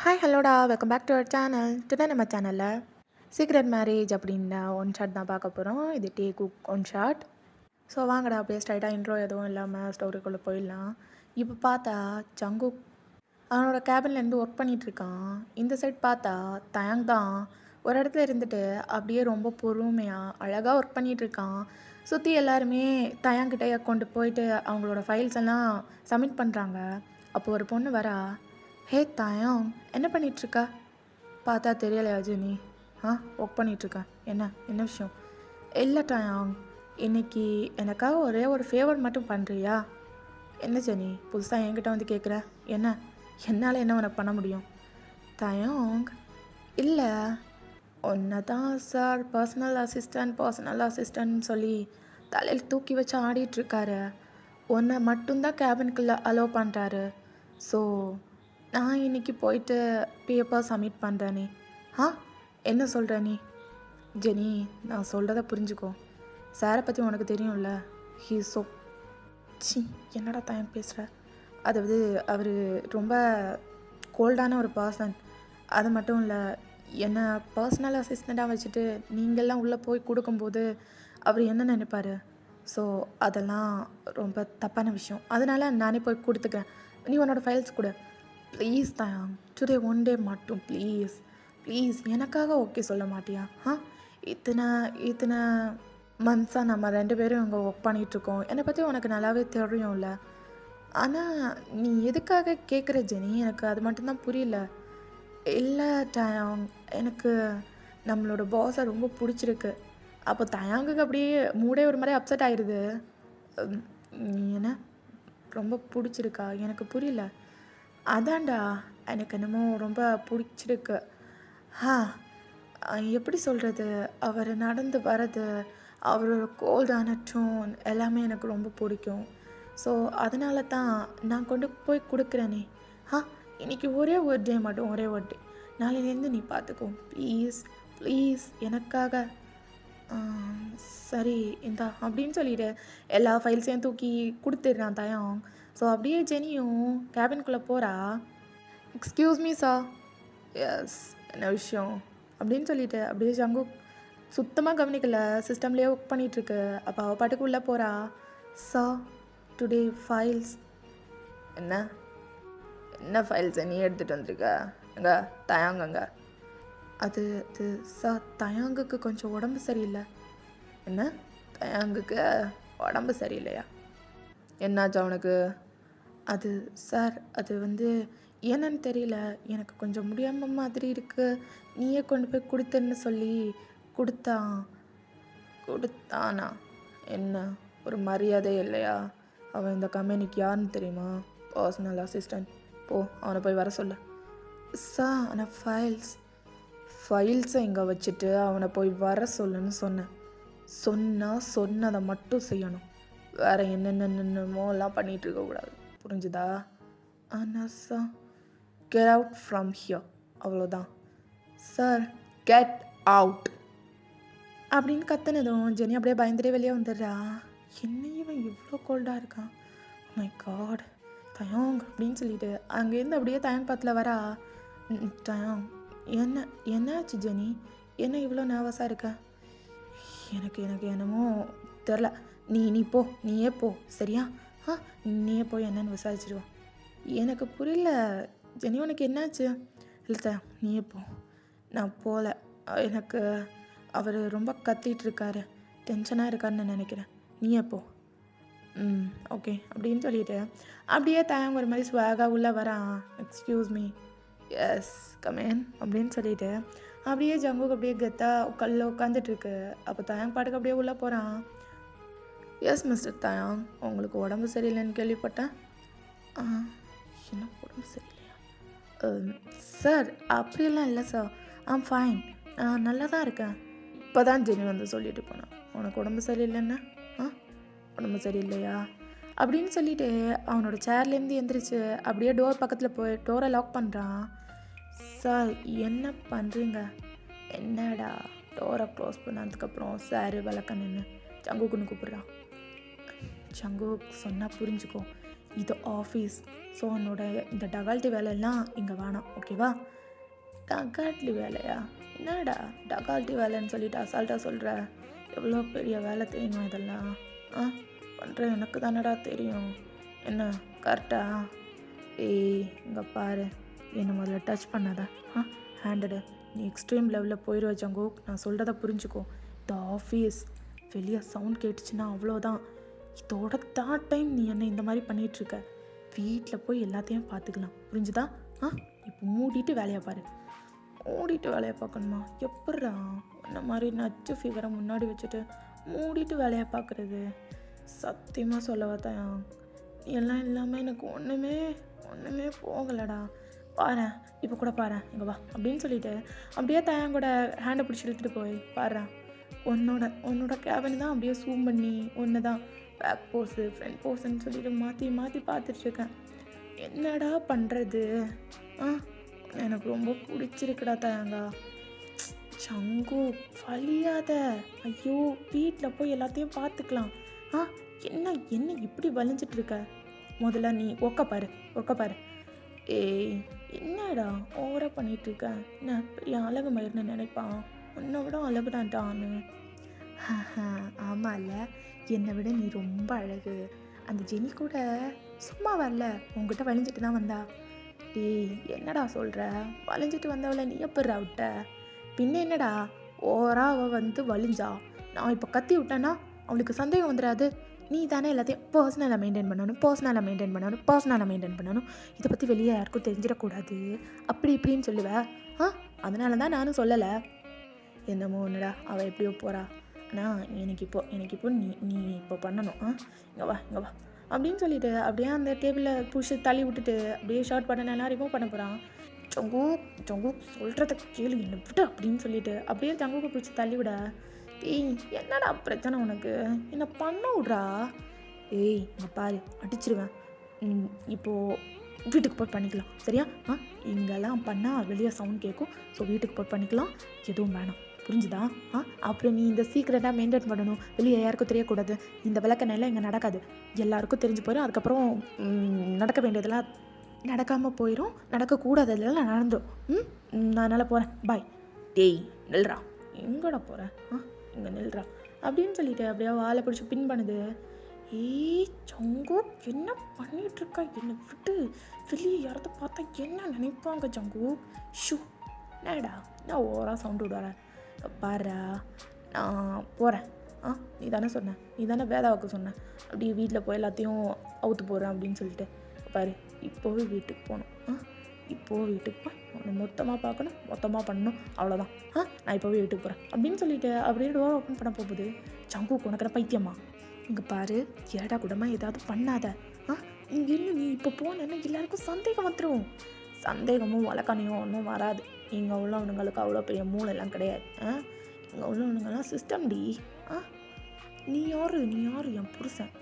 Hi ஹலோடா welcome back to our channel. Today நம்ம சேனலில் சீக்ரெட் மேரேஜ் அப்படின்ற ஒன் ஷாட் தான் பார்க்க போகிறோம். இது Taekook one shot. So வாங்கடா அப்படியே ஸ்ட்ரைட்டாக இன்ட்ரோ எதுவும் இல்லாமல் ஸ்டோரிக்குள்ளே போயிடலாம். இப்போ பார்த்தா ஜங்குக் அவனோட கேபின்லேருந்து ஒர்க் பண்ணிகிட்ருக்கான். இந்த சைட் பார்த்தா தயாங் தான் ஒரு இடத்துல இருந்துட்டு அப்படியே ரொம்ப பொறுமையாக அழகாக ஒர்க் பண்ணிகிட்ருக்கான். சுற்றி எல்லாருமே தயாங்கிட்ட கொண்டு போயிட்டு அவங்களோட ஃபைல்ஸ் எல்லாம் சப்மிட் பண்ணுறாங்க. அப்போது ஒரு பொண்ணு வரா. ஹே தாயாங், என்ன பண்ணிகிட்ருக்கா? பார்த்தா தெரியலையா ஜெனி? ஒர்க் பண்ணிகிட்ருக்கேன். என்ன என்ன விஷயம்? இல்லை தாயாங், இன்னைக்கு எனக்காக ஒரே ஒரு ஃபேவர் மட்டும் பண்ணுறியா? என்ன ஜெனி புதுசாக என்கிட்ட வந்து கேட்குற? என்ன என்னால் என்ன உனக்கு பண்ண முடியும்? தாயாங், இல்லை உன்னை தான் சார் பர்சனல் அசிஸ்டன்ட் சொல்லி தலையில் தூக்கி வச்சு ஆடிட்டுருக்காரு. உன்னை மட்டும்தான் கேபினுக்குள்ளே அலோவ் பண்ணுறாரு. ஸோ நான் இன்னைக்கு போயிட்டு பேப்பர் சப்மிட் பண்ணுறேனே. என்ன சொல்கிற நீ? ஜெனி, நான் சொல்கிறத புரிஞ்சுக்கோ. சாரை பற்றி உனக்கு தெரியும்ல. ஹீ ஸோ சி என்னடா டைம் பேசுகிற? அதாவது அவர் ரொம்ப கோல்டான ஒரு பர்சன். அது மட்டும் இல்லை, என்னை பர்சனல் அசிஸ்டண்ட்டாக வச்சுட்டு நீங்கள்லாம் உள்ளே போய் கொடுக்கும்போது அவர் என்ன நினைப்பார்? ஸோ அதெல்லாம் ரொம்ப தப்பான விஷயம். அதனால் நானே போய் கொடுத்துக்கிறேன். நீ உன்னோட ஃபைல்ஸ் கொடு ப்ளீஸ் தயாங். டுடே ஒன் டே மட்டும் ப்ளீஸ் ப்ளீஸ் எனக்காக ஓகே சொல்ல மாட்டியா? இத்தனை இத்தனை மந்த்ஸாக நம்ம 2 பேரும் இங்கே ஒர்க் பண்ணிகிட்ருக்கோம். என்னை பற்றி உனக்கு நல்லாவே தெரியும்ல. ஆனால் நீ எதுக்காக கேட்குற ஜெனி? எனக்கு அது மட்டும்தான் புரியல. இல்லை தயாங், எனக்கு நம்மளோட பாஸை ரொம்ப பிடிச்சிருக்கு. அப்போ தயாங்குக்கு அப்படியே மூடே ஒரு மாதிரி அப்செட் ஆயிடுது. நீ என்ன ரொம்ப பிடிச்சிருக்கா? எனக்கு புரியல. அதான்டா, எனக்கு என்னமோ ரொம்ப பிடிச்சிருக்கு. எப்படி சொல்கிறது, அவர் நடந்து வர்றது, அவரோட கோல்டான டோன் எல்லாமே எனக்கு ரொம்ப பிடிக்கும். ஸோ அதனால தான் நான் கொண்டு போய் கொடுக்குறேனே. இன்னைக்கு ஒரே ஒரு டே மட்டும், ஒரே ஒரு டே. நாளையிலேருந்து நீ பார்த்துக்கோ ப்ளீஸ் ப்ளீஸ் எனக்காக. சரி இந்தா அப்படின்னு சொல்லிட்டு எல்லா ஃபைல்ஸையும் தூக்கி கொடுத்துட்றான் தயாங். ஸோ அப்படியே ஜெனியும் கேபின்குள்ளே போகிறா. Excuse me sir. எஸ், என்ன விஷயம் அப்படின்னு சொல்லிட்டு அப்படியே ஜங்குக் சுத்தமாக கவனிக்கல, சிஸ்டம்லேயே ஒர்க் பண்ணிகிட்ருக்கு. அப்போ அவள் பாட்டுக்கு உள்ளே போகிறா. Sir today files. என்ன என்ன ஃபைல்ஸை நீ எடுத்துகிட்டு வந்திருக்க? எங்க தயாங்கங்க? அது அது சார், தயாங்குக்கு கொஞ்சம் உடம்பு சரியில்லை. என்ன தயாங்குக்கு உடம்பு சரியில்லையா? என்னாச்சு அவனுக்கு? அது சார், அது வந்து என்னன்னு தெரியல, எனக்கு கொஞ்சம் முடியாமல் மாதிரி இருக்குது. நீயே கொண்டு போய் கொடுத்துன்னு சொல்லி கொடுத்தானா? என்ன ஒரு மரியாதை இல்லையா? அவன் இந்த கம்பெனிக்கு யாருன்னு தெரியுமா? Personal assistant. போ, அவனை போய் வர சொல்லு. சார், ஆனால் ஃபைல்ஸை இங்கே வச்சுட்டு அவனை போய் வர சொல்லுன்னு சொன்னேன். சொன்னதை மட்டும் செய்யணும். வேறு என்னென்னமோலாம் பண்ணிகிட்டு இருக்கக்கூடாது, புரிஞ்சுதா? ஆனால் sir, get out from here, அவ்வளோதான். சார், கெட் அவுட் அப்படின்னு கத்துனதும் ஜெனி அப்படியே பயந்துட்டே வெளியே வந்துடுறா. என்ன இவன் இவ்வளோ கோல்டாக இருக்கான்? My God. தயாங் அப்படின்னு சொல்லிட்டு அங்கேருந்து அப்படியே தயாங் பத்தில் வரா. தயாங், என்னாச்சு ஜெனி? என்ன இவ்வளோ நர்வஸாக இருக்க? எனக்கு என்னமோ தெரில. நீ போ, நீயே போ, சரியா? நீயே போய் என்னன்னு விசாரிச்சிடுவா. எனக்கு புரியல ஜெனி, உனக்கு என்னாச்சு? இல்லை நீயே போ. நான் போகல. எனக்கு அவர் ரொம்ப கத்திகிட்ருக்காரு, டென்ஷனாக இருக்காருன்னு நினைக்கிறேன். நீயே போ. ஓகே அப்படின்னு சொல்லிட்டு அப்படியே தயாங் ஒரு மாதிரி ஸ்வாகாக உள்ளே வரான். Excuse me. எஸ், கமேன் அப்படின்னு சொல்லிட்டு அப்படியே ஜங்குக்கு அப்படியே கெத்தாக உட்காந்துட்ருக்கு. அப்போ தயாங் பாட்டுக்கு அப்படியே உள்ளே போகிறான். எஸ் மிஸ்டர் தயாங், உங்களுக்கு உடம்பு சரியில்லைன்னு கேள்விப்பட்டேன். என்ன உடம்பு சரியில்லையா? சார், அப்படியெல்லாம் இல்லை சார். ஃபைன், நான் நல்லா தான் இருக்கேன். இப்போ தான் ஜெனி வந்து சொல்லிட்டு போனான், உனக்கு உடம்பு சரியில்லைன்னா. உடம்பு சரியில்லையா அப்படின்னு சொல்லிட்டு அவனோட சேர்லேருந்து எந்திரிச்சு அப்படியே டோர் பக்கத்தில் போய் டோரை லாக் பண்ணுறான். சார், என்ன பண்ணுறீங்க? என்னடா? டோரை க்ளோஸ் பண்ணதுக்கப்புறம் சார் விளக்க நின்று ஜங்குக்குன்னு கூப்பிட்றான். ஜங்குக், சொன்னால் புரிஞ்சுக்கோ. இது ஆஃபீஸ். ஸோ உன்னோட இந்த டகால்ட்டி வேலையெல்லாம் இங்கே வேணாம், ஓகேவா? டகால்ட்டி வேலையா? என்னடா டகால்ட்டி வேலைன்னு சொல்லிட்டு அசால்ட்டாக சொல்கிற? எவ்வளோ பெரிய வேலை தெரியுமா இதெல்லாம்? ஆ, பண்ணுற எனக்கு தானடா தெரியும். என்ன கரெக்டா? ஏய், இங்கே பாரு, என்னை முதல்ல டச் பண்ணாத. ஹேண்டடு, நீ எக்ஸ்ட்ரீம் லெவலில் போயிடுவ ஜங்கு. நான் சொல்கிறத புரிஞ்சுக்கோ. இந்த ஆஃபீஸ் வெளியே சவுண்ட் கேட்டுச்சுன்னா அவ்வளோதான். இதோட தேர்ட் டைம் நீ என்ன இந்த மாதிரி பண்ணிகிட்ருக்க. வீட்டில் போய் எல்லாத்தையும் பார்த்துக்கலாம், புரிஞ்சுதா? இப்போ மூடிட்டு வேலையை பாரு. மூடிட்டு வேலையை பார்க்கணுமா? எப்பட்றா இந்த மாதிரி நச்சு ஃபிகரை முன்னாடி வச்சுட்டு மூடிட்டு வேலையை பார்க்குறது? சத்தியமாக சொல்லவா தான், எல்லாம் இல்லாமல் எனக்கு ஒன்றுமே போகலடா. பாரு, இப்போ கூட பாரு, இங்கே வா அப்படின்னு சொல்லிட்டு அப்படியே தயங்கூட ஹேண்டை பிடிச்சி இழுத்துட்டு போய் பாரு. உன்னோட கேபின் தான் அப்படியே ஜூம் பண்ணி ஒன்று தான் பேக் போஸு ஃப்ரண்ட் போஸுன்னு சொல்லிட்டு மாற்றி பார்த்துட்ருக்கேன். என்னடா பண்ணுறது? எனக்கு ரொம்ப பிடிச்சிருக்குடா தயங்கா. சங்கு வலியாத. ஐயோ, வீட்டில் போய் எல்லாத்தையும் பார்த்துக்கலாம். என்ன இப்படி வலிஞ்சிட்ருக்க? முதல்ல நீ ஒக்க பாரு. ஏய், என்னடா ஓவராக பண்ணிகிட்ருக்க? என்ன பெரிய அழகு மயிர்னு நினைப்பான்? உன்னை விட அழகு தான்ட்டான்னு. ஆமாம் இல்லை, என்னை விட நீ ரொம்ப அழகு. அந்த ஜெனி கூட சும்மா வரல, உங்ககிட்ட வலிஞ்சிட்டு தான் வந்தா. டேய், என்னடா சொல்கிற? வலிஞ்சிட்டு வந்தவளை நீ எப்பட்றா விட்ட? பின்ன என்னடா ஓவராக அவள் வந்து வலிஞ்சா, நான் இப்போ கத்தி விட்டேன்னா அவளுக்கு சந்தேகம் வந்துடாது? நீ தானே எல்லாத்தையும் பர்சனலாக மெயின்டைன் பண்ணணும். இதை பற்றி வெளியே யாருக்கும் தெரிஞ்சிடக்கூடாது, அப்படி இப்படின்னு சொல்லுவேன். அதனால தான் நானும் சொல்லலை. என்னமோ ஒன்றுடா, அவள் எப்படியோ போகிறா. ஆனால் எனக்கு இப்போ நீ இப்போ பண்ணணும். இங்கே வா அப்படின்னு சொல்லிட்டு அப்படியே அந்த டேபிளில் புஷ் தள்ளி விட்டுட்டு அப்படியே ஷார்ட் பட்டன் எல்லாம் ரிமூவ் பண்ண போகிறான். ஜங்கு சொல்கிறத கேளு, என்ன விட்டு அப்படின்னு சொல்லிட்டு அப்படியே ஜங்குக்கு பிடிச்சி தள்ளி விட. ஏய், என்னடா பிரச்சனை உனக்கு? என்ன பண்ண விட்றா? ஏய், இங்கே பாரு, அடிச்சிருவேன். இப்போது வீட்டுக்கு போய் பண்ணிக்கலாம், சரியா? இங்கெல்லாம் பண்ணால் வெளியே சவுண்ட் கேட்கும். ஸோ வீட்டுக்கு போய் பண்ணிக்கலாம், எதுவும் வேணாம், புரிஞ்சுதா? அப்புறம் நீ இந்த சீக்கிரட்டாக மெயின்டைன் பண்ணணும், வெளியே யாருக்கும் தெரியக்கூடாது. இந்த விளக்கெண்ணெல்லாம் இங்கே நடக்காது, எல்லாருக்கும் தெரிஞ்சு போயிடும். அதுக்கப்புறம் நடக்க வேண்டியதெல்லாம் நடக்காமல் போயிடும், நடக்கக்கூடாததெல்லாம் நடந்துடும். நான் அதனால் போகிறேன், பாய். டேய் நில்றா, எங்கடா போகிறேன்? இங்கே நில்றா அப்படின்னு சொல்லிட்டு அப்படியே வாழை பிடிச்சி பின் பண்ணுது. ஏய் ஜங்கு, என்ன பண்ணிகிட்ருக்கா? என்னை விட்டு வெளியே யாரத்தை பார்த்தா என்ன நினைப்பாங்க ஜங்கு? ஷூ, என்னடா நான் ஓவராக சவுண்டு விடுறேன். பாரா, நான் போகிறேன். நீ தானே வேதாவுக்கு சொன்னேன் அப்படியே வீட்டில் போய் எல்லாத்தையும் அவுத்து போகிறேன் அப்படின்னு சொல்லிட்டு. பாரு, இப்போவே வீட்டுக்கு போகணும். இப்போது வீட்டுக்கு போய் உன்னை மொத்தமாக பார்க்கணும், மொத்தமாக பண்ணணும், அவ்வளோதான். நான் இப்போவே வீட்டுக்கு போகிறேன் அப்படின்னு சொல்லிட்டு அப்படியே டோர் ஓப்பன் பண்ண போகுது. ஜங்கு, உனக்கிற பைத்தியமா? இங்கே பாரு, ஏடா கூடமா ஏதாவது பண்ணாத. இங்கே இருந்து நீ இப்போ போனேன்னா எல்லாருக்கும் சந்தேகம் வந்துடும். சந்தேகமும் வழக்கணையும் ஒன்றும் வராது. இங்கே உள்ளவனுங்களுக்கு அவ்வளோ பெரிய மூளைலாம் கிடையாது. இங்கே உள்ளவனுங்கெல்லாம் சிஸ்டம் டி. நீ யாரு என் புருஷன்?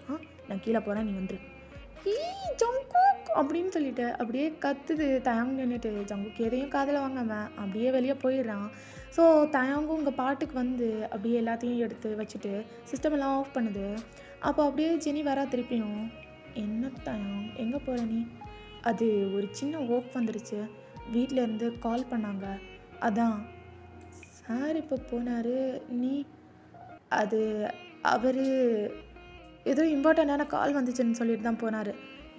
நான் கீழே போகிறேன், நீ வந்துரு. ஈ ஜங்கு அப்படின்னு சொல்லிட்டு அப்படியே கத்துது. தயாங் நின்றுட்டு ஜங்குக்கு எதையும் காதில் வாங்காமல் அப்படியே வெளியே போயிடுறான். ஸோ தயாங்கும் உங்கள் பாட்டுக்கு வந்து அப்படியே எல்லாத்தையும் எடுத்து வச்சுட்டு சிஸ்டம் எல்லாம் ஆஃப் பண்ணுது. அப்போ அப்படியே ஜெனி வரா திருப்பியும். என்ன தயாங், எங்கே போகிற நீ? அது ஒரு சின்ன ஒர்க் வந்துடுச்சு, வீட்டில் இருந்து கால் பண்ணாங்க, அதான். சார் இப்போ போனார். நீ? அது அவர் ஏதோ இம்பார்ட்டண்ட்டான கால் வந்துச்சுன்னு சொல்லிட்டு தான் போனார்.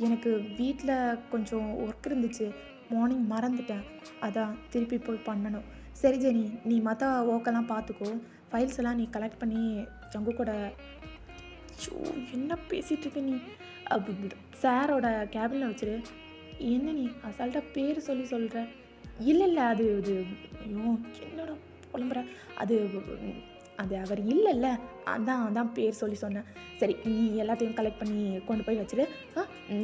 எனக்கு வீட்டில் கொஞ்சம் ஒர்க் இருந்துச்சு, மார்னிங் மறந்துட்டேன், அதான் திருப்பி போய் பண்ணணும். சரி ஜெனி, நீ மற்ற ஒர்க்கெல்லாம் பார்த்துக்கோ, ஃபைல்ஸ் எல்லாம் நீ கலெக்ட் பண்ணி ஜங்கு கூட. என்ன பேசிகிட்டு இருக்க நீ? சாரோட கேபினில் வச்சுரு. என்ன நீ அசால்ட்டாக பேர் சொல்கிற? இல்லை, அது ஐயோ என்னோட புலம்புற. அது அவர் இல்லைல்ல, அதான் பேர் சொன்னேன். சரி, நீ எல்லாத்தையும் கலெக்ட் பண்ணி கொண்டு போய் வச்சுரு,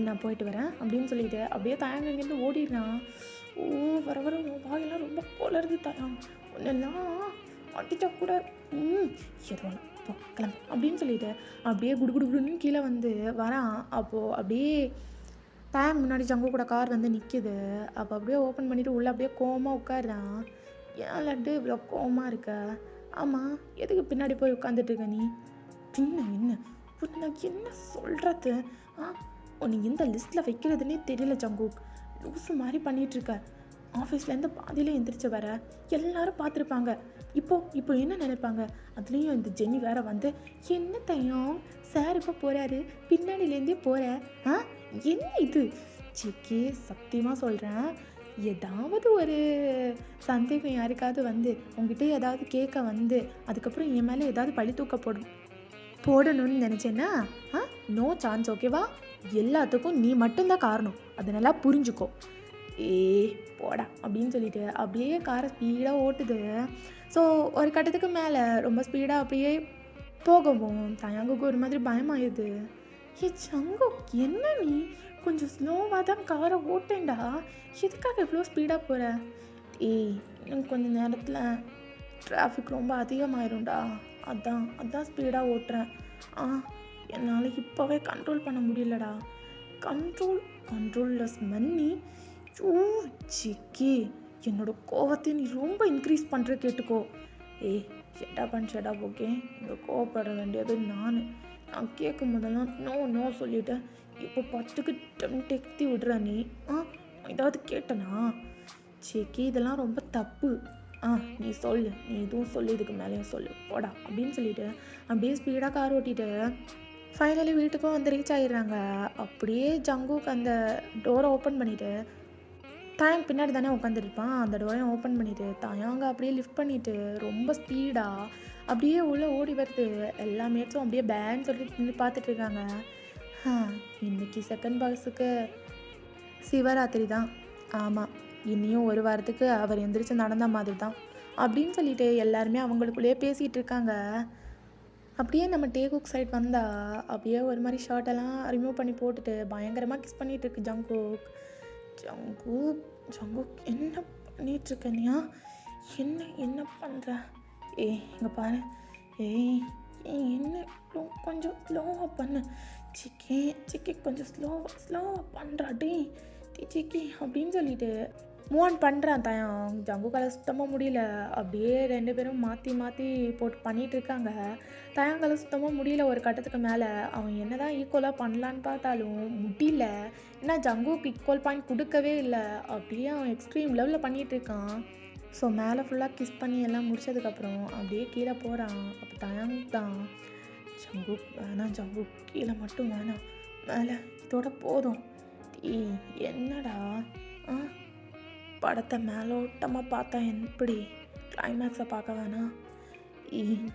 நான் போயிட்டு வரேன் அப்படின்னு சொல்லிட்டு அப்படியே தயாங்க இங்கேருந்து ஓடிடுறான். வர உன் வாயெல்லாம் ரொம்ப குளருது தயாங், ஒன்னெல்லாம் அடிச்சா கூட ஏதோ போ கிளம்பு அப்படின்னு சொல்லிட்டு அப்படியே குடுன்னு கீழே வந்து வரான். அப்போது அப்படியே தயாங் முன்னாடி ஜங்கு கூட கார் வந்து நிற்கிது. அப்போ அப்படியே ஓப்பன் பண்ணிவிட்டு உள்ளே அப்படியே கோவமாக உட்காடுறான். ஏன் லட்டு இவ்வளோ கோவமாக இருக்க? ஆமாம், எதுக்கு பின்னாடி போய் உட்காந்துட்டு இருக்க நீ? பின்ன என்ன சொல்கிறது? உன்னை எந்த லிஸ்ட்டில் வைக்கிறதுனே தெரியல ஜங்குக். லூசு மாதிரி பண்ணிகிட்ருக்க. ஆஃபீஸ்லேருந்து பாதியிலே எந்திரிச்சு வர எல்லாரும் பார்த்துருப்பாங்க. இப்போ என்ன நினைப்பாங்க? அதுலேயும் இந்த ஜெனி வேற வந்து என்ன தையம் சார் இப்போ போகிறாரு பின்னாடியிலேருந்தே போகிற என்ன இது? சிக்கி சத்தியமாக சொல்கிறேன், ஏதாவது ஒரு சந்தேகம் யாருக்காவது வந்து உங்ககிட்ட ஏதாவது கேட்க வந்து அதுக்கப்புறம் என் மேலே ஏதாவது பழி தூக்க போடணும்னு நினச்சேன்னா நோ சான்ஸ். ஓகேவா? எல்லாத்துக்கும் நீ மட்டும்தான் காரணம். அதை நல்லா புரிஞ்சுக்கோ. போடா அப்படின்னு சொல்லிட்டு அப்படியே காரை ஸ்பீடாக ஓட்டுது. ஸோ ஒரு கட்டத்துக்கு மேலே ரொம்ப ஸ்பீடாக அப்படியே போகவும் தயாங்குக்கு ஒரு மாதிரி பயமாயிடுது. சங்கு என்ன நீ கொஞ்சம் ஸ்லோவாக தான் காரை ஓட்டேன்டா, எதுக்காக இவ்வளோ ஸ்பீடாக போகிற? இன்னும் கொஞ்சம் நேரத்தில் டிராஃபிக் ரொம்ப அதிகமாயிரும்டா, அதான் ஸ்பீடாக ஓட்டுறேன். என்னால் இப்போவே கண்ட்ரோல் பண்ண முடியலடா. கண்ட்ரோல்லெஸ் மன்னி. சிக்கி என்னோட கோவத்தை நீ ரொம்ப இன்க்ரீஸ் பண்ணுற கேட்டுக்கோ. ஷெட்டா ஓகே? இங்கே கோவப்பட வேண்டியது நான் கேட்கும் போதெல்லாம் நோ சொல்லிட்டேன். இப்போ 10க்கு டெக்தி விடுற நீ ஏதாவது கேட்டனா? சிக்கி இதெல்லாம் ரொம்ப தப்பு. நீ சொல்லு, நீ இதுவும் சொல்லு, இதுக்கு மேலேயும் சொல்லு, போடா அப்படின்னு சொல்லிட்டு அப்படியே ஸ்பீடாக கார் ஓட்டிட்டு ஃபைனலி வீட்டுக்கும் வந்து ரீச் ஆகிடுறாங்க. அப்படியே ஜங்குக்கு அந்த டோரை ஓப்பன் பண்ணிவிட்டு தயாங் பின்னாடி தானே உட்காந்துருப்பான், அந்த டோரையும் ஓப்பன் பண்ணிவிட்டு தயாங்க அப்படியே லிஃப்ட் பண்ணிவிட்டு ரொம்ப ஸ்பீடாக அப்படியே உள்ளே ஓடி வருது. எல்லா மேட்ஸும் அப்படியே பேன்னு சொல்லிட்டு நின்று பார்த்துட்டு இருக்காங்க. இன்னைக்கு செகண்ட் பாக்ஸுக்கு சிவராத்திரி தான். ஆமாம், இன்னியும் ஒரு வாரத்துக்கு அவர் எந்திரிச்சு நடந்த மாதிரி தான் அப்படின்னு சொல்லிட்டு எல்லாருமே அவங்களுக்குள்ளேயே பேசிகிட்டு இருக்காங்க. அப்படியே நம்ம டேகுக் சைட் வந்தால் அப்படியே ஒரு மாதிரி ஷர்ட்டெல்லாம் ரிமூவ் பண்ணி போட்டுட்டு பயங்கரமாக கிஸ் பண்ணிகிட்டு இருக்கு ஜங்குக். ஜங்குக் என்ன பண்ணிகிட்ருக்க நீயா? என்ன பண்ணுற? இங்கே பாரு. என்ன கொஞ்சம் ஸ்லோவாக பண்ணு. சிக்கி கொஞ்சம் ஸ்லோவாக பண்ணுறாடி சிக்கி அப்படின்னு சொல்லிட்டு மூவ் ஆன் பண்ணுறான் தயாங். ஜங்குக்கால சுத்தமாக முடியல. அப்படியே 2 பேரும் மாற்றி போட்டு பண்ணிகிட்டு இருக்காங்க. தயாங்கால சுத்தமாக முடியல. ஒரு கட்டத்துக்கு மேலே அவன் என்ன தான் ஈக்குவலாக பண்ணலான்னு பார்த்தாலும் முடியல. ஏன்னா ஜங்குக்கு ஈக்குவல் பாயிண்ட் கொடுக்கவே இல்லை. அப்படியே அவன் எக்ஸ்ட்ரீம் லெவலில் பண்ணிகிட்டு இருக்கான். ஸோ மேலே ஃபுல்லாக கிஸ் பண்ணி எல்லாம் முடிச்சதுக்கப்புறம் அப்படியே கீழே போகிறான். அப்போ தயாங் தான் ஜங்குக் வேணாம், ஜங்குக் கீழே மட்டும் வேணாம், மேலே இதோட போதும். என்னடா படத்தை மேலோட்டமாக பார்த்தா எப்படி, கிளைமேக்ஸை பார்க்க வேணாம்?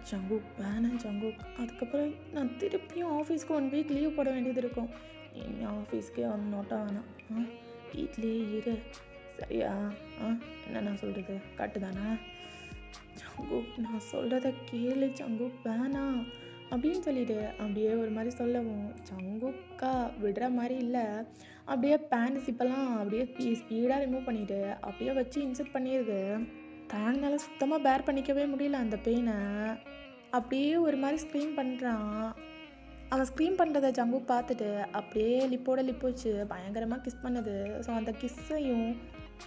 ஜங்குக் வேணாம் ஜங்குக். அதுக்கப்புறம் நான் திருப்பியும் ஆஃபீஸ்க்கு 1 வீக் லீவ் போட வேண்டியது இருக்கும். நீ ஆஃபீஸ்க்கே நோட்டா வேணாம், வீட்லேயே இரு சரியா? என்ன நான் சொல்கிறது கட்டு தானே? ஜங்குக் நான் சொல்கிறத கேளு ஜங்குக், வேணாம் அப்படின்னு சொல்லிட்டு அப்படியே ஒரு மாதிரி சொல்லவும் ஜங்குக்கா விடுற மாதிரி இல்லை. அப்படியே பேண்ட் சிப்பெல்லாம் அப்படியே ஸ்பீடாக ரிமூவ் பண்ணிவிட்டு அப்படியே வச்சு இன்செர்ட் பண்ணிடுது. தயாங்னால சுத்தமாக பேர் பண்ணிக்கவே முடியல அந்த பெயினை. அப்படியே ஒரு மாதிரி ஸ்க்ரீம் பண்ணுறான். அவன் ஸ்க்ரீம் பண்ணுறத ஜங்குக் பார்த்துட்டு அப்படியே லிப் வச்சு பயங்கரமாக கிஸ் பண்ணுது. ஸோ அந்த கிஸ்ஸையும்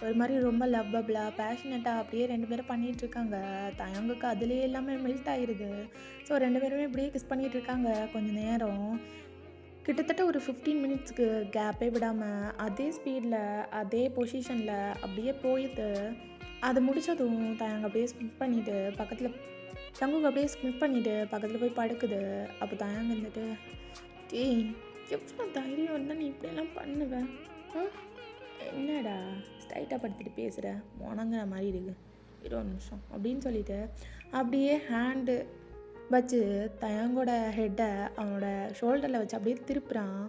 ஒரு மாதிரி ரொம்ப லவ்வபிளாக பேஷனட்டாக அப்படியே 2 பேரும் பண்ணிகிட்ருக்காங்க. தயாங்குக்கு அதுலேயே எல்லாமே மெல்ட் ஆகிடுது. ஸோ 2 பேருமே அப்படியே கிஸ் பண்ணிகிட்டு இருக்காங்க கொஞ்சம் நேரம். கிட்டத்தட்ட ஒரு 15 மினிட்ஸ்க்கு கேப்பே விடாமல் அதே ஸ்பீடில் அதே பொசிஷனில் அப்படியே போயிட்டு அது முடித்ததும் தயாங்க அப்படியே ஸ்கிப் பண்ணிவிட்டு பக்கத்தில் ஜங்குக்கு அப்படியே ஸ்கிப் பண்ணிவிட்டு பக்கத்தில் போய் படுக்குது. அப்போ தயாங்க இருந்துட்டு எவ்வளோ தைரியம் இருந்தால் நீ இப்படியெல்லாம் பண்ணுவேன்? என்னடா ஸ்ட்ரைட்டாக படுத்துட்டு பேசுகிற, முணங்குற மாதிரி இருக்கு, 20 நிமிஷம் அப்படின்னு சொல்லிட்டு அப்படியே ஹேண்டு வச்சு தயாங்கோட ஹெட்டை அவனோட ஷோல்டரில் வச்சு அப்படியே திருப்புறான்.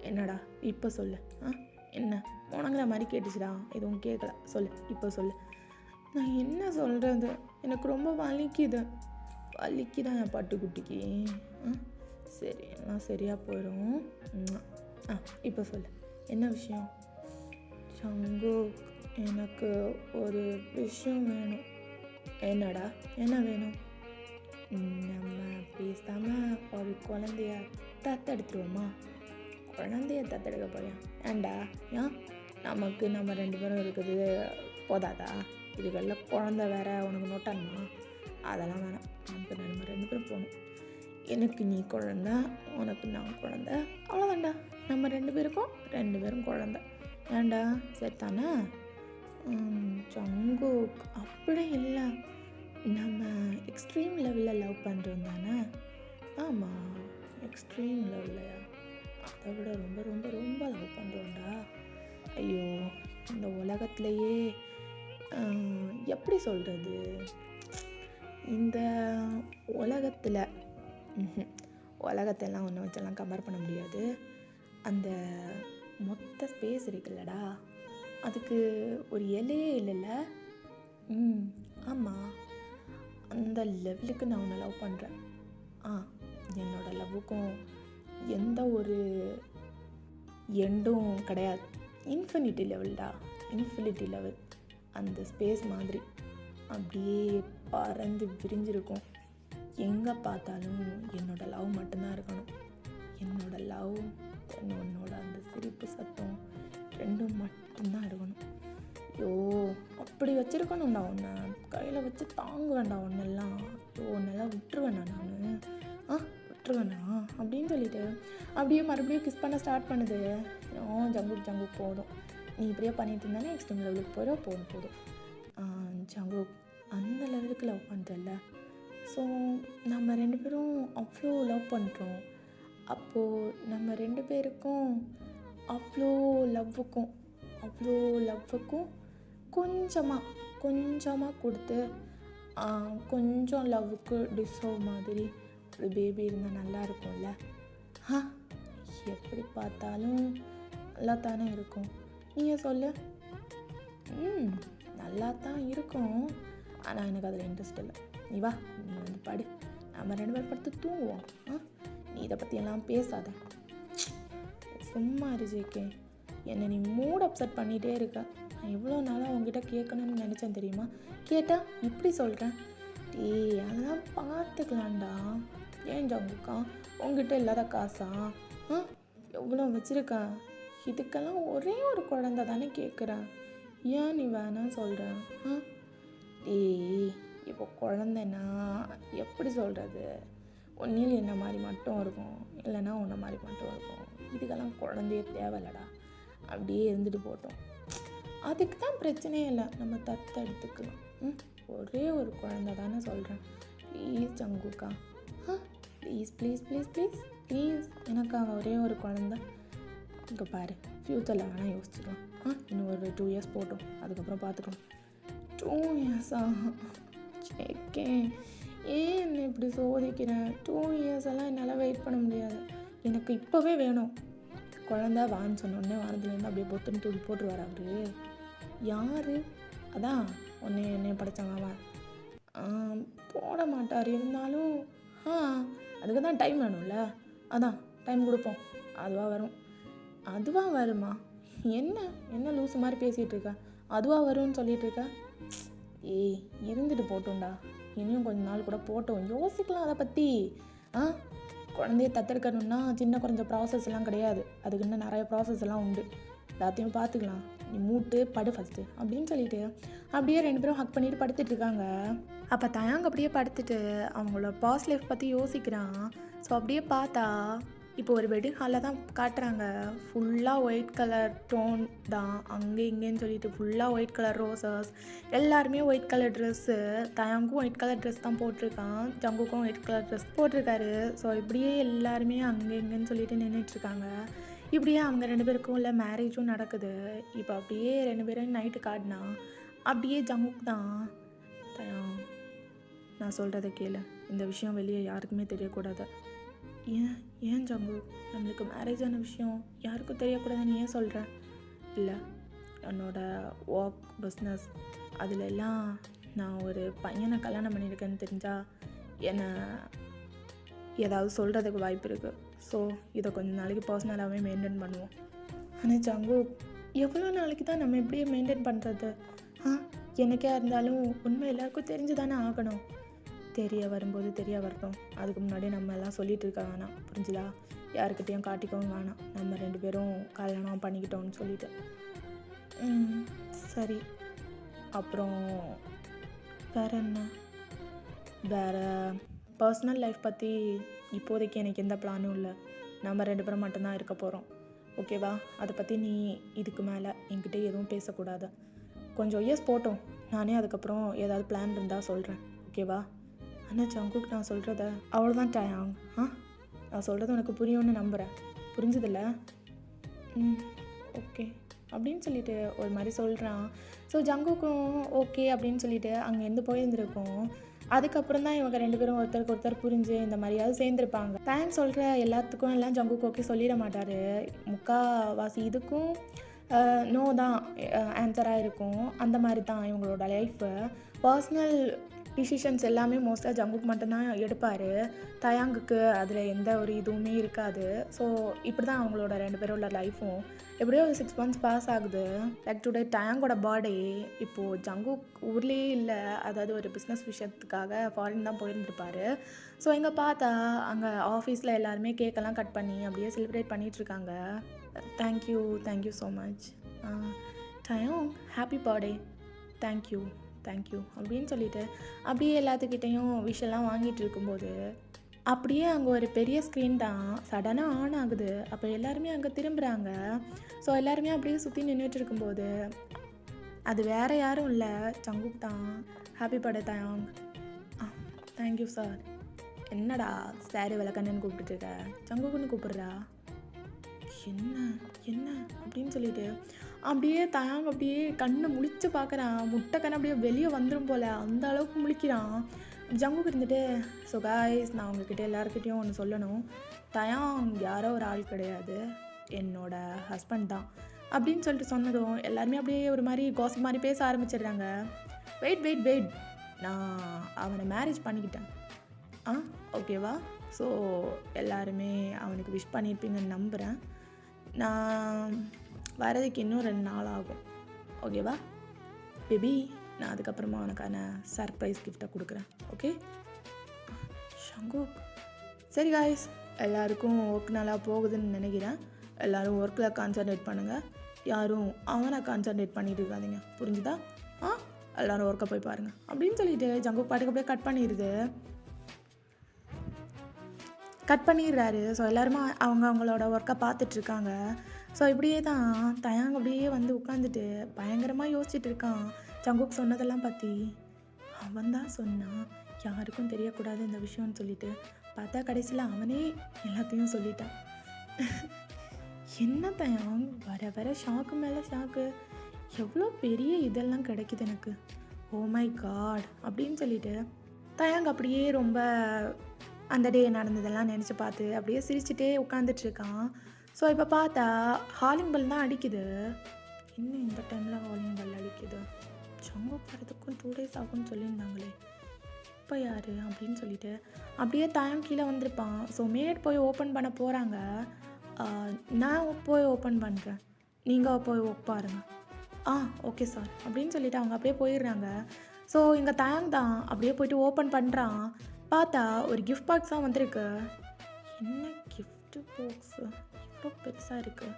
என்னடா இப்போ சொல்லு, என்ன முணங்குற மாதிரி கேட்டுச்சுடா, எதுவும் கேட்கல, சொல்லு இப்போ சொல்லு. நான் என்ன சொல்கிறது, எனக்கு ரொம்ப வலிக்குதான் என் பட்டுக்குட்டிக்கு. சரி எல்லாம் சரியாக போயிடும். இப்போ சொல்லு என்ன விஷயம்? ஜங்குக் எனக்கு ஒரு விஷயம் வேணும். என்னடா என்ன வேணும்? நம்ம பேசாமல் ஒரு குழந்தைய தத்தெடுத்துருவோமா? குழந்தைய தத்தெடுக்க போறியா? ஏன்டா நமக்கு நம்ம 2 பேரும் இருக்குது போதாதா? இதுக்கெல்லாம் குழந்தை வேற உனக்கு நோட்டணுமா? அதெல்லாம் வேணாம், நமக்கு நம்ம 2 பேரும் போகணும். எனக்கு நீ குழந்த, உனக்கு நான் குழந்த, அவ்வளோதான்டா. நம்ம 2 பேரும் குழந்த. ஏன்டா சரிதானே? ஜங்குக் அப்படி இல்லை, நம்ம எக்ஸ்ட்ரீம் லெவலில் லவ் பண்ணுறோம் தானே? ஆமாம், எக்ஸ்ட்ரீம் லெவல்லையா? அதை விட ரொம்ப ரொம்ப ரொம்ப லவ் பண்ணுறோம்டா. ஐயோ, இந்த உலகத்துலையே எப்படி சொல்கிறது, இந்த உலகத்தெல்லாம் ஒன்று வச்செல்லாம் கம்பேர் பண்ண முடியாது. அந்த மொத்த ஸ்பேஸ் இருக்குல்லடா, அதுக்கு ஒரு எல்லையே இல்லைல்ல. ஆமாம், அந்த லெவலுக்கு நான் உன்னை லவ் பண்ணுறேன். என்னோட லவ்வுக்கும் எந்த ஒரு எண்டும் கிடையாது. இன்ஃபினிட்டி லெவல்டா, இன்ஃபினிட்டி லெவல். அந்த ஸ்பேஸ் மாதிரி அப்படியே பறந்து விரிஞ்சிருக்கும். எங்கே பார்த்தாலும் என்னோட லவ் மட்டும்தான் இருக்கணும். என்னோட லவ், உன்னோட அந்த சிரிப்பு சத்தம் ரெண்டும் மட்டும்தான் இருக்கணும். ஐயோ, அப்படி வச்சுருக்கணும்டா. உன்னை கையில் வச்சு தாங்க வேண்டாம். உன்னெல்லாம் விட்டுருவேண்ணா நான். விட்டுருவேண்ணா அப்படின்னு சொல்லிட்டு அப்படியே மறுபடியும் கிஸ் பண்ண ஸ்டார்ட் பண்ணுது. ஜங்குக் போதும், நீ இப்படியே பண்ணிட்டு இருந்தானே எக்ஸ்ட்ரீம் லெவலுக்கு போதும். ஜங்குக் அந்த லெவலுக்கு லவ் பண்ணுறல்ல, ஸோ நம்ம 2 பேரும் அவ்வளோ லவ் பண்ணுறோம். அப்போது நம்ம 2 பேருக்கும் அவ்வளோ லவ்வுக்கும் கொஞ்சமாக கொடுத்து கொஞ்சம் லவ்வுக்கு டிசர்வ் மாதிரி ஒரு பேபி இருந்தால் நல்லா இருக்கும்ல. எப்படி பார்த்தாலும் நல்லா தானே இருக்கும், நீங்கள் சொல்லு. நல்லா தான் இருக்கும், ஆனால் எனக்கு அதில் இன்ட்ரெஸ்ட் இல்லை. நீ வா, நீ வந்து படு, நம்ம 2 பேர் படுத்து தூங்குவோம். நீ இதை பற்றியெல்லாம் பேசாத, சும்மா இருஜேக்கே. என்னை நீ மூட் அப்செட் பண்ணிகிட்டே இருக்க. நான் எவ்வளோ நாளாக உங்ககிட்ட கேட்கணும்னு நினச்சேன் தெரியுமா? கேட்டால் இப்படி சொல்கிறேன். அதெல்லாம் பார்த்துக்கலாம்டா. ஏன் ஜங்குக்கா, உங்ககிட்ட இல்லாத காசா? எவ்வளோ வச்சுருக்கேன், இதுக்கெல்லாம் ஒரே ஒரு குழந்தை தானே கேட்குறேன். ஏன் நீ வேணாம் சொல்கிறேன்? இப்போ குழந்தைன்னா எப்படி சொல்கிறது, ஒன்றில் என்ன மாதிரி மட்டும் இருக்கும், இல்லைன்னா உன்னை மாதிரி மட்டும் இருக்கும். இதுக்கெல்லாம் குழந்தையே தேவையில்லடா, அப்படியே இருந்துட்டு போட்டோம். அதுக்கு தான் பிரச்சனையே இல்லை, நம்ம தத்தெடுத்துக்கலாம். ஒரே ஒரு குழந்தை தானே சொல்கிறேன். ப்ளீஸ் ஜங்குக்கா, ப்ளீஸ் எனக்காக ஒரே ஒரு குழந்தை. இங்கே பாரு, ஃப்யூச்சரில் வேணால் யோசிச்சுக்கலாம். இன்னும் ஒரு 2 இயர்ஸ் போட்டோம், அதுக்கப்புறம் பார்த்துக்கலாம். 2 இயர்ஸா? ஓகே, ஏன் என்ன இப்படி சோதிக்கிறேன்? 2 இயர்ஸ் எல்லாம் என்னால் வெயிட் பண்ண முடியாது. எனக்கு இப்போவே வேணும். குழந்தை வான்னு சொன்னோடனே வானத்துலேருந்து அப்படியே பொத்துன்னு தூக்கி போட்டுருவார் அவர். யார்? அதான் என்னைய படைச்சவன். போட மாட்டார், இருந்தாலும் அதுக்கு தான் டைம் வேணும்ல. அதான் டைம் கொடுப்போம், அதுவாக வருமா? என்ன லூசு மாதிரி பேசிகிட்டு இருக்கா? அதுவாக வரும்னு சொல்லிட்டு இருக்கா? இருந்துட்டு போட்டோம்டா, இனியும் கொஞ்ச நாள் கூட போட்டோம், யோசிக்கலாம் அதை பற்றி. குழந்தைய தத்தெடுக்கணும்னா சின்ன குறைஞ்ச ப்ராசஸ் எல்லாம் கிடையாது, அதுக்கு இன்னும் நிறைய ப்ராசஸ் எல்லாம் உண்டு. எல்லாத்தையும் பார்த்துக்கலாம், நீ மூட்டு படு ஃபஸ்ட்டு அப்படின்னு சொல்லிட்டு அப்படியே 2 பேரும் ஹக் பண்ணிட்டு படுத்துட்டு இருக்காங்க. அப்போ தயாங்க அப்படியே படுத்துட்டு அவங்களோட பாஸ்ட் லைஃப் பற்றி யோசிக்கிறான். ஸோ அப்படியே பார்த்தா இப்போ ஒரு வெட்டிங் ஹாலில் தான் காட்டுறாங்க. ஃபுல்லாக ஒயிட் கலர் டோன் தான், அங்கே இங்கேன்னு சொல்லிட்டு ஃபுல்லாக ஒயிட் கலர் ரோசஸ், எல்லாருமே ஒயிட் கலர் ட்ரெஸ்ஸு. தயாங்கும் ஒயிட் கலர் ட்ரெஸ் தான் போட்டிருக்கான், ஜங்குக்கும் ஒயிட் கலர் ட்ரெஸ் போட்டிருக்காரு. ஸோ இப்படியே எல்லாருமே அங்கே இங்கேன்னு சொல்லிட்டு நின்றுட்டுருக்காங்க. இப்படியே அவங்க 2 பேருக்கும் இல்லை மேரேஜும் நடக்குது. இப்போ அப்படியே 2 பேரும் நைட்டு காட்டினா அப்படியே ஜங்குக் தான், நான் சொல்கிறத கேளு, இந்த விஷயம் வெளியே யாருக்குமே தெரியக்கூடாது. ஏன் ஜங்கு, நம்மளுக்கு மேரேஜ் ஆன விஷயம் யாருக்கும் தெரியக்கூடாதுன்னு ஏன் சொல்கிறேன்? இல்லை, என்னோட ஒர்க் பிஸ்னஸ் அதிலெல்லாம் நான் ஒரு பையனை கல்யாணம் பண்ணியிருக்கேன்னு தெரிஞ்சால் என்னை ஏதாவது சொல்கிறதுக்கு வாய்ப்பு இருக்குது. ஸோ இதை கொஞ்சம் நாளைக்கு பர்சனலாகவே மெயின்டைன் பண்ணுவோம். ஆனால் ஜங்கு, எவ்வளோ நாளைக்கு தான் நம்ம இப்படியே மெயின்டைன் பண்ணுறது? எனக்கே இருந்தாலும் உண்மை எல்லாருக்கும் தெரிஞ்சு தானே ஆகணும். தெரிய வரும்போது தெரிய வரட்டும், அதுக்கு முன்னாடி நம்ம எல்லாம் சொல்லிட்டு இருக்க வேணாம், புரிஞ்சுதா? யாருக்கிட்டையும் காட்டிக்கவும் வேணாம், நம்ம 2 பேரும் கல்யாணம் பண்ணிக்கிட்டோம்னு சொல்லிட்டு. சரி, அப்புறம் வேறு என்ன? வேறு பர்சனல் லைஃப் பற்றி இப்போதைக்கு எனக்கு எந்த பிளானும் இல்லை. நம்ம 2 பேரும் மட்டும்தான் இருக்க போகிறோம். ஓகேவா? அதை பற்றி நீ இதுக்கு மேலே என்கிட்ட எதுவும் பேசக்கூடாது. கொஞ்சம் இயர்ஸ் போட்டோம். நானே அதுக்கப்புறம் ஏதாவது பிளான் இருந்தால் சொல்கிறேன். ஓகேவா? ஆனால் ஜங்குக், நான் சொல்கிறத அவ்வளோதான் டயாங். நான் சொல்கிறது உனக்கு புரியும்னு நம்புகிறேன். புரிஞ்சுதில்ல? ஓகே அப்படின்னு சொல்லிட்டு ஒரு மாதிரி சொல்கிறான். ஸோ ஜங்குக்கும் ஓகே அப்படின்னு சொல்லிட்டு அங்கேருந்து போயிருந்துருக்கோம். அதுக்கப்புறம் தான் இவங்க 2 பேரும் ஒருத்தருக்கு ஒருத்தர் புரிஞ்சு இந்த மாதிரியாவது சேர்ந்துருப்பாங்க. டயாங் சொல்கிற எல்லாத்துக்கும் எல்லாம் ஜங்குக் ஓகே சொல்லிட மாட்டார். முக்கால்வாசி இதுக்கும் நோ தான் ஆன்சராக இருக்கும். அந்த மாதிரி தான் இவங்களோட லைஃபு. பர்சனல் டிசிஷன்ஸ் எல்லாமே மோஸ்ட்டாக ஜங்குக் மட்டும்தான் எடுப்பார். டயாங்குக்கு அதில் எந்த ஒரு இதுவுமே இருக்காது. ஸோ இப்படி தான் அவங்களோட 2 பேரோட லைஃப்பும். எப்படியோ ஒரு 6 months பாஸ் ஆகுது. லைக் டுடே டயாங்கோட பர்த்டே. இப்போது ஜங்குக் ஊர்லேயே இல்லை. அதாவது ஒரு பிஸ்னஸ் விஷயத்துக்காக ஃபாரின் தான் போயிருந்துருப்பார். ஸோ இங்கே பார்த்தா அங்கே ஆஃபீஸில் எல்லாருமே கேக்கெல்லாம் கட் பண்ணி அப்படியே செலிப்ரேட் பண்ணிகிட்ருக்காங்க. Thank you so much. De Jong happy birthday. Thank you அப்படின்னு சொல்லிட்டு அப்படியே எல்லாத்துக்கிட்டேயும் விஷெல்லாம் வாங்கிட்டு இருக்கும்போது அப்படியே அங்கே ஒரு பெரிய ஸ்க்ரீன் தான் சடனாக ஆன் ஆகுது. அப்போ எல்லாருமே அங்கே திரும்புகிறாங்க. ஸோ எல்லாருமே அப்படியே சுற்றி நின்றுட்டு இருக்கும்போது அது வேறு யாரும் இல்லை, ஜங்குக் தான். Happy birthday de Jong. Thank you sir. என்னடா சாரி விளக்கண்ணன்னு கூப்பிட்டுட்டு இருக்க? ஜங்குக்குன்னு கூப்பிட்றா. என்ன அப்படின்னு சொல்லிட்டு அப்படியே டயாங் அப்படியே கண்ணை முழிச்சு பார்க்குறான். முட்டை கண்ணை அப்படியே வெளியே வந்துடும் போல் அந்த அளவுக்கு முழிக்கிறான். ஜங்குக்கு இருந்துட்டு, ஸோ காய்ஸ், நான் உங்ககிட்ட எல்லாருக்கிட்டையும் ஒன்று சொல்லணும். டயாங் யாரோ ஒரு ஆள் கிடையாது, என்னோட ஹஸ்பண்ட் தான் அப்படின்னு சொல்லிட்டு சொன்னதும் எல்லாருமே அப்படியே ஒரு மாதிரி காசிப் மாதிரி பேச ஆரம்பிச்சிடுறாங்க. வெயிட், நான் அவனை மேரேஜ் பண்ணிக்கிட்டேன். ஓகேவா? ஸோ எல்லாருமே அவனுக்கு விஷ் பண்ணியிருப்பீங்கன்னு நம்புகிறேன். நான் வரதுக்கு இன்னும் 2 நாள் ஆகும். ஓகேவா பேபி? நான் அதுக்கப்புறமா உனக்கான சர்ப்ரைஸ் கிஃப்ட்டை கொடுக்குறேன். ஓகே ஷங்குக்? சரி காய்ஸ், எல்லாருக்கும் ஒர்க் நல்லா போகுதுன்னு நினைக்கிறேன். எல்லோரும் ஒர்க்கில் கான்சன்ட்ரேட் பண்ணுங்கள். யாரும் அவனை கான்சன்ட்ரேட் பண்ணிட்டு இருக்காதீங்க. புரிஞ்சுதா? எல்லோரும் ஒர்க்கை போய் பாருங்கள் அப்படின்னு சொல்லிட்டு ஜங்குக் பாட்டுக்கு அப்படியே கட் பண்ணிடுறாரு. ஸோ எல்லாருமே அவங்களோட ஒர்க்கை பார்த்துட்ருக்காங்க. ஸோ இப்படியே தான் டயாங் அப்படியே வந்து உட்காந்துட்டு பயங்கரமாக யோசிச்சுட்டு இருக்கான். ஜங்குக் சொன்னதெல்லாம் பற்றி. அவன் தான் சொன்னான் யாருக்கும் தெரியக்கூடாது இந்த விஷயம்னு சொல்லிட்டு. பார்த்தா கடைசியில் அவனே எல்லாத்தையும் சொல்லிட்டான். என்ன டயாங் வர ஷாக்கு மேலே ஷாக்கு. எவ்வளோ பெரிய இதெல்லாம் கிடைக்குது எனக்கு. ஓ மை காட் அப்படின்னு சொல்லிட்டு டயாங் அப்படியே ரொம்ப அந்த டே நடந்ததெல்லாம் நினச்சி பார்த்து அப்படியே சிரிச்சுட்டே உட்காந்துட்ருக்கான். ஸோ இப்போ பார்த்தா ஹாலிங் பெல் தான் அடிக்குது. இன்னும் இந்த டைமில் ஹாலிங் பெல் அடிக்குது. ஜங்குக் வரதுக்கும் 2 days ஆகும்னு சொல்லியிருந்தாங்களே, இப்போ யார் அப்படின்னு சொல்லிட்டு அப்படியே டயாங் கீழே வந்திருப்பான். ஸோ மேட் போய் ஓப்பன் பண்ண போகிறாங்க. நான் போய் ஓப்பன் பண்ணுறேன், நீங்கள் போய் பாருங்க. ஓகே சார் அப்படின்னு சொல்லிட்டு அவங்க அப்படியே போயிடுறாங்க. ஸோ இங்கே டயாங் தான் அப்படியே போயிட்டு ஓப்பன் பண்ணுறான். பார்த்தா ஒரு கிஃப்ட் பாக்ஸாக வந்திருக்கு. என்ன கிஃப்ட் பாக்ஸு இவ்வளோ பெருசாக இருக்குது?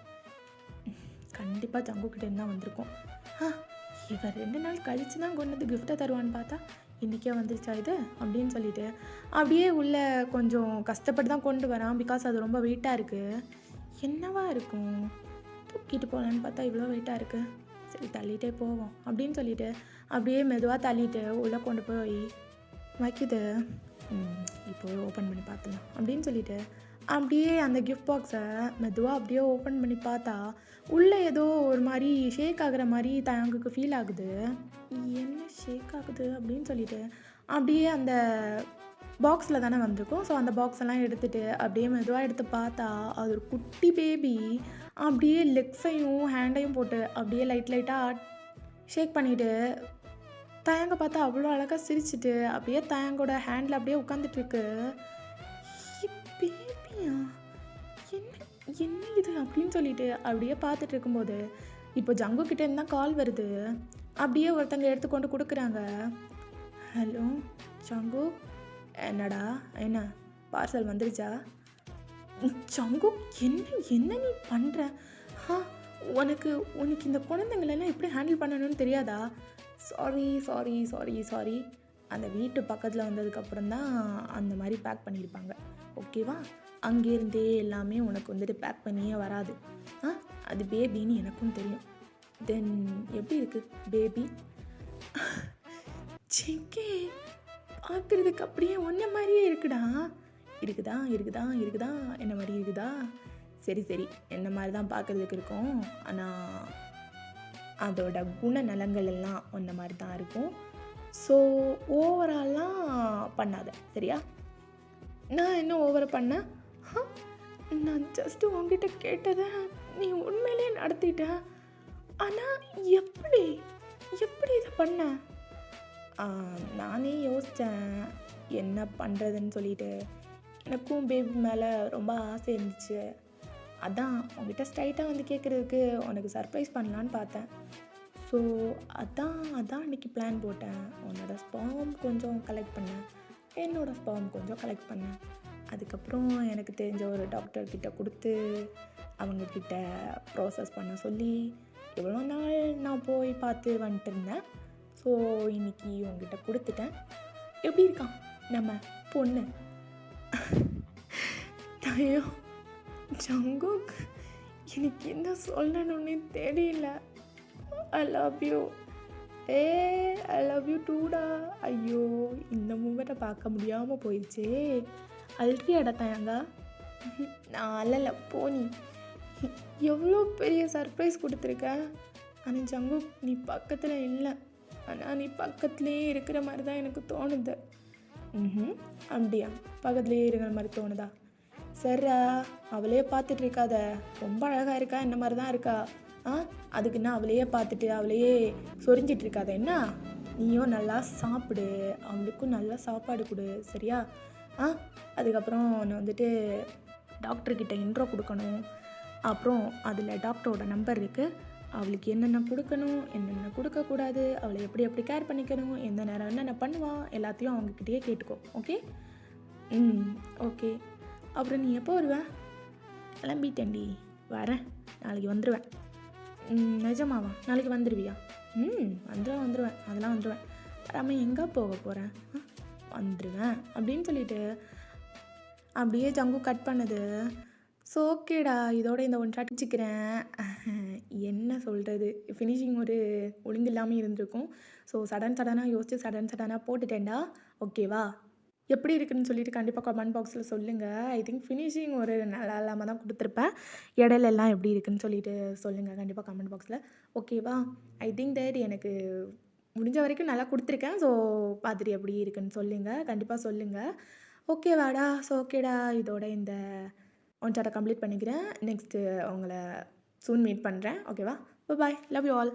கண்டிப்பாக ஜங்குக்கிட்டேருந்து தான் வந்திருக்கோம். இவன் 2 நாள் கழித்து தான் கொண்டு வந்து கிஃப்ட்டை தருவான்னு பார்த்தா இன்றைக்கே வந்துருச்சா இது அப்படின்னு சொல்லிட்டு அப்படியே உள்ளே கொஞ்சம் கஷ்டப்பட்டு தான் கொண்டு வரான். பிகாஸ் அது ரொம்ப வெயிட்டாக இருக்குது. என்னவா இருக்கும்? தூக்கிட்டு போகலான்னு பார்த்தா இவ்வளோ வெயிட்டாக இருக்குது. சரி தள்ளிகிட்டே போவோம் அப்படின்னு சொல்லிட்டு அப்படியே மெதுவாக தள்ளிட்டு உள்ளே கொண்டு போய் வைக்குது. இப்போ ஓப்பன் பண்ணி பார்த்துலாம் அப்படின்னு சொல்லிட்டு அப்படியே அந்த கிஃப்ட் பாக்ஸை மெதுவாக அப்படியே ஓப்பன் பண்ணி பார்த்தா உள்ளே ஏதோ ஒரு மாதிரி ஷேக் ஆகுற மாதிரி டயாங்குக்கு ஃபீல் ஆகுது. என்ன ஷேக் ஆகுது அப்படின்னு சொல்லிட்டு அப்படியே அந்த பாக்ஸில் தானே வந்திருக்கும். ஸோ அந்த பாக்ஸ் எல்லாம் எடுத்துகிட்டு அப்படியே மெதுவாக எடுத்து பார்த்தா அது ஒரு குட்டி பேபி அப்படியே லெக்ஸையும் ஹேண்டையும் போட்டு அப்படியே லைட்டாக ஷேக் பண்ணிவிட்டு டயாங்க பார்த்தா அவ்வளோ அழகாக சிரிச்சிட்டு அப்படியே டயாங்கோட ஹேண்டில் அப்படியே உட்காந்துட்ருக்கு. பேபியா? என்ன இது அப்படின்னு சொல்லிட்டு அப்படியே பார்த்துட்டு இருக்கும்போது இப்போ ஜங்குக்கிட்டேருந்து தான் கால் வருது. அப்படியே ஒருத்தங்க எடுத்துக்கொண்டு கொடுக்குறாங்க. ஹலோ ஜங்கு, என்னடா என்ன பார்சல் வந்துருச்சா? ஜங்கு, என்ன நீ பண்ணுற? உனக்கு இந்த குழந்தைங்களெல்லாம் எப்படி ஹேண்டில் பண்ணணும்னு தெரியாதா? சாரி. அந்த வீட்டு பக்கத்தில் வந்ததுக்கப்புறம் தான் அந்த மாதிரி பேக் பண்ணியிருப்பாங்க. ஓகேவா? அங்கேருந்தே எல்லாமே உனக்கு வந்துட்டு பேக் பண்ணியே வராது. ஆ அது பேபின்னு எனக்கும் தெரியும். தென் எப்படி இருக்கு பேபி? சிக்கி பார்க்குறதுக்கு அப்படியே உன்ன மாதிரியே இருக்குடா. இருக்குதா இருக்குதா இருக்குதா என்ன மாதிரி இருக்குதா? சரி சரி, என்ன மாதிரி தான் பார்க்குறதுக்கு இருக்கும். ஆனால் அதோட குணநலங்கள் எல்லாம் உன்ன மாதிரி தான் இருக்கும். ஸோ ஓவராலாம் பண்ணாத சரியா? நான் என்ன ஓவரா பண்ணேன்? ஹ! நான் ஜஸ்ட்டு உன்கிட்ட கேட்டத நீ உண்மையிலேயே நடத்திட்ட. ஆனா எப்படி? எப்படி இத பண்ண? ஆ, நானே யோசிச்சேன் என்ன பண்ணுறதுன்னு சொல்லிட்டு. எனக்கும் பேபி மேலே ரொம்ப ஆசை இருந்துச்சு. அதான் உன்கிட்ட ஸ்ட்ரைட்டாக வந்து கேட்குறதுக்கு உனக்கு சர்ப்ரைஸ் பண்ணலான்னு பார்த்தேன். ஸோ அதான் அதான் அன்றைக்கி பிளான் போட்டேன். உன்னோட ஸ்பெர்ம் கொஞ்சம் கலெக்ட் பண்ணேன், என்னோடய ஸ்பெர்ம் கொஞ்சம் கலெக்ட் பண்ணேன். அதுக்கப்புறம் எனக்கு தெரிஞ்ச ஒரு டாக்டர்கிட்ட கொடுத்து அவங்கக்கிட்ட ப்ராசஸ் பண்ண சொல்லி எவ்வளோ நாள் நான் போய் பார்த்து வந்துட்டு இருந்தேன். ஸோ இன்றைக்கி உங்ககிட்ட கொடுத்துட்டேன். எப்படி இருக்கான் நம்ம பொண்ணு? ஐயோ ஜங்குக், எனக்கு என்ன சொல்லணும்னே தெரியல. I love you. ஏ ஐ லவ் யூ டூடா. ஐயோ இந்த மூமெண்ட்டை பார்க்க முடியாமல் போயிடுச்சே. அல்றியாடா தயங்கா? நான் அல்லல போனி. எவ்வளோ பெரிய சர்ப்ரைஸ் கொடுத்துருக்க. ஆனால் ஜங்குக் நீ பக்கத்தில் இல்லை. ஆனால் நீ பக்கத்துலேயே இருக்கிற மாதிரி தான் எனக்கு தோணுது. அப்படியா? பக்கத்துலேயே இருக்கிற மாதிரி தோணுதா? சரிடா, அவளையே பார்த்துட்டு இருக்காத. ரொம்ப அழகாக இருக்கா, என்ன மாதிரி தான் இருக்கா. அதுக்குன்னா அவளையே பார்த்துட்டு அவளையே சொரிஞ்சிட்டு இருக்காத என்ன. நீயும் நல்லா சாப்பிடு, அவளுக்கும் நல்லா சாப்பாடு கொடு சரியா? அதுக்கப்புறம் நான் வந்துட்டு டாக்டர்கிட்ட இன்ட்ரோ கொடுக்கணும். அப்புறம் அதில் டாக்டரோட நம்பர் இருக்குது. அவளுக்கு என்னென்ன கொடுக்கணும், என்னென்ன கொடுக்கக்கூடாது, அவளை எப்படி எப்படி கேர் பண்ணிக்கணும், எந்த நேரம் என்னென்ன பண்ணுவான், எல்லாத்தையும் அவங்கக்கிட்டேயே கேட்டுக்கோ. ஓகே? ஓகே. அப்புறம் நீ எப்போ வருவ? கிளம்பிட்டேன்டி, வரேன், நாளைக்கு வந்துடுவேன். நிஜமாவா? நாளைக்கு வந்துடுவியா? வந்துடுவேன், அதெல்லாம் வந்துடுவேன். வராமல் எங்கே போக போகிறேன்? வந்துடுவேன் அப்படின்னு சொல்லிட்டு அப்படியே ஜங்கு கட் பண்ணுது. ஸோ ஓகேடா, இதோட இந்த ஒன் ஷாட் வச்சுக்கிறேன். என்ன சொல்கிறது, ஃபினிஷிங் ஒரு ஒழுங்கு இல்லாமல் இருந்திருக்கும். ஸோ சடனாக யோசிச்சு சடனாக போட்டுட்டேன்டா. ஓகேவா? எப்படி இருக்குன்னு சொல்லிட்டு கண்டிப்பாக கமெண்ட் பாக்ஸில் சொல்லுங்கள். ஐ திங்க் ஃபினிஷிங் ஒரு நல்லா இல்லாமல் தான் கொடுத்துருப்பேன். இடையிலெல்லாம் எப்படி இருக்குன்னு சொல்லிட்டு சொல்லுங்கள் கண்டிப்பாக கமெண்ட் பாக்ஸில். ஓகேவா? ஐ திங்க் தட் எனக்கு முடிஞ்ச வரைக்கும் நல்லா கொடுத்துருக்கேன். ஸோ பார்த்துட்டு எப்படி இருக்குன்னு சொல்லுங்கள், கண்டிப்பாக சொல்லுங்கள். ஓகேவாடா? ஸோ ஓகேடா, இதோட இந்த ஒன் ஷாட்டை கம்ப்ளீட் பண்ணிக்கிறேன். நெக்ஸ்ட்டு உங்களை சூன் மீட் பண்ணுறேன். ஓகேவா? பாய், லவ் யூ ஆல்.